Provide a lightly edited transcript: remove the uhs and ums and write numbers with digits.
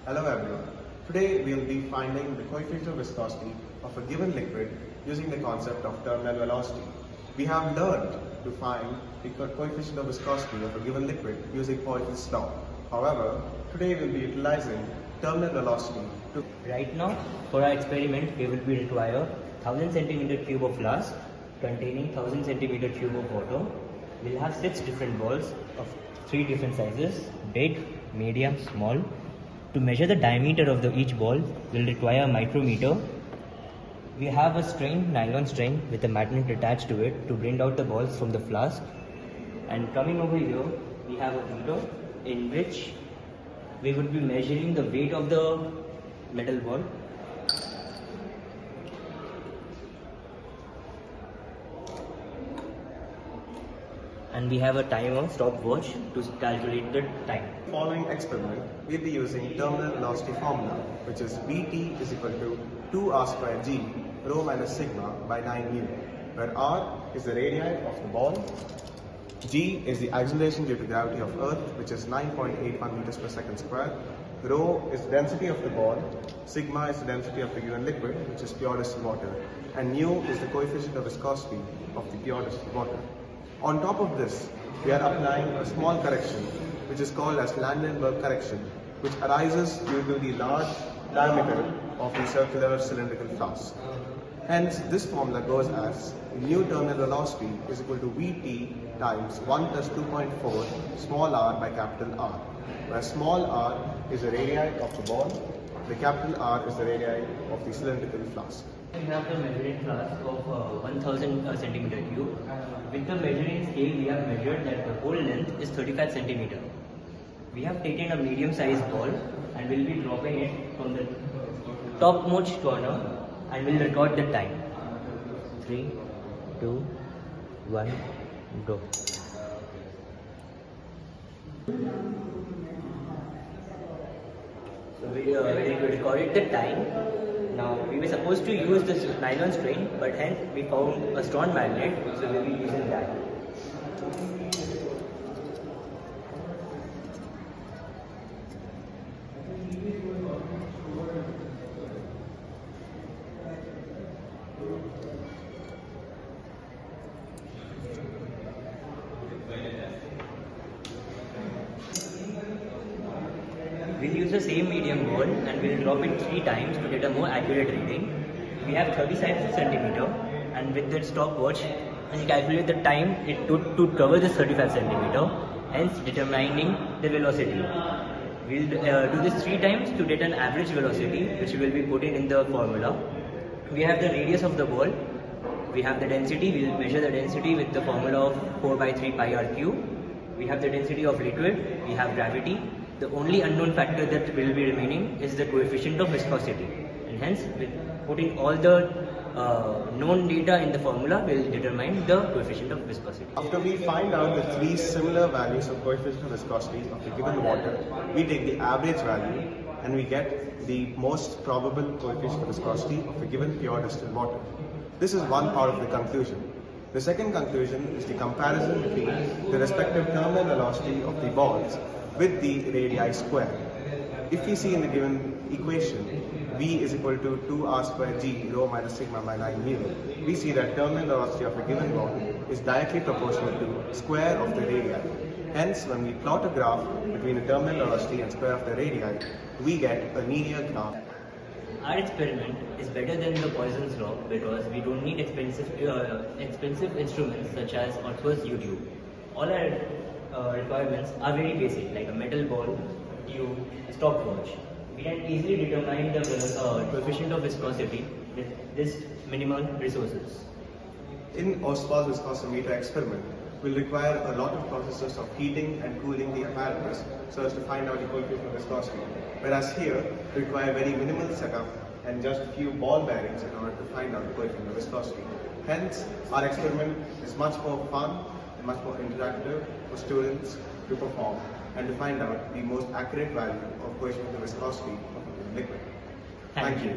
Hello everyone. Today we will be finding the coefficient of viscosity of a given liquid using the concept of terminal velocity. We have learned to find the coefficient of viscosity of a given liquid using Poisson's law. However, today we will be utilizing terminal velocity to... Right now, for our experiment, we will be require 1000 centimeter cube of flask containing 1000 centimeter cube of water. We'll have 6 different balls of 3 different sizes, big, medium, small. To measure the diameter of each ball, we'll require a micrometer. We have a string, nylon string with a magnet attached to it to bring out the balls from the flask. And coming over here, we have a meter in which we would be measuring the weight of the metal ball. And we have a timer stopwatch to calculate the time. Following experiment, we'll be using terminal velocity formula, which is Vt is equal to 2r square g rho minus sigma by 9 mu, where r is the radii of the ball, g is the acceleration due to gravity of Earth, which is 9.81 meters per second square, rho is the density of the ball, sigma is the density of the given liquid, which is pure distilled water, and mu is the coefficient of viscosity of the pure distilled water. On top of this, we are applying a small correction, which is called as Landenberg correction, which arises due to the large diameter of the circular cylindrical flask. Hence, this formula goes as mu terminal velocity is equal to Vt times 1 plus 2.4 small r by capital R, where small r is the radii of the ball, the capital R is the radii of the cylindrical flask. We have the measuring flask of 1000 centimeter cube. With the measuring scale, we have measured that the whole length is 35 centimeter. We have taken a medium sized ball and will be dropping it from the topmost corner and will record the time. 3, 2, 1, go. So we recorded the time. Now we were supposed to use this nylon string, but hence we found a strong magnet, so we will be using that. We'll use the same medium ball and we'll drop it 3 times to get a more accurate reading. We have 35 centimeter and with that stopwatch, we calculate the time it took to cover this 35 centimeter, hence determining the velocity. We'll do this 3 times to get an average velocity, which will be put in the formula. We have the radius of the ball, we have the density, we'll measure the density with the formula of 4 by 3 pi r cube. We have the density of liquid, we have gravity. The only unknown factor that will be remaining is the coefficient of viscosity, and hence with putting all the known data in the formula will determine the coefficient of viscosity. After we find out the 3 similar values of coefficient of viscosity of the given water, we take the average value and we get the most probable coefficient of viscosity of a given pure distilled water. This is one part of the conclusion. The second conclusion is the comparison between the respective terminal velocity of the balls with the radii square. If we see in the given equation, V is equal to 2r square g rho minus sigma by 9 mu, we see that terminal velocity of a given ball is directly proportional to square of the radii. Hence, when we plot a graph between the terminal velocity and square of the radii, we get a linear graph. Our experiment is better than the Poisson's law because we don't need expensive instruments such as Oxford's YouTube. All our requirements are very basic, like a metal ball, tube, stopwatch. We can easily determine the coefficient of viscosity with this minimal resources. In Ostwald's viscosimeter experiment, we'll require a lot of processes of heating and cooling the apparatus so as to find out the coefficient of viscosity. Whereas here, we require very minimal setup and just a few ball bearings in order to find out the coefficient of viscosity. Hence, our experiment is much more fun and much more interactive for students to perform and to find out the most accurate value of coefficient of viscosity of a liquid. Thank you.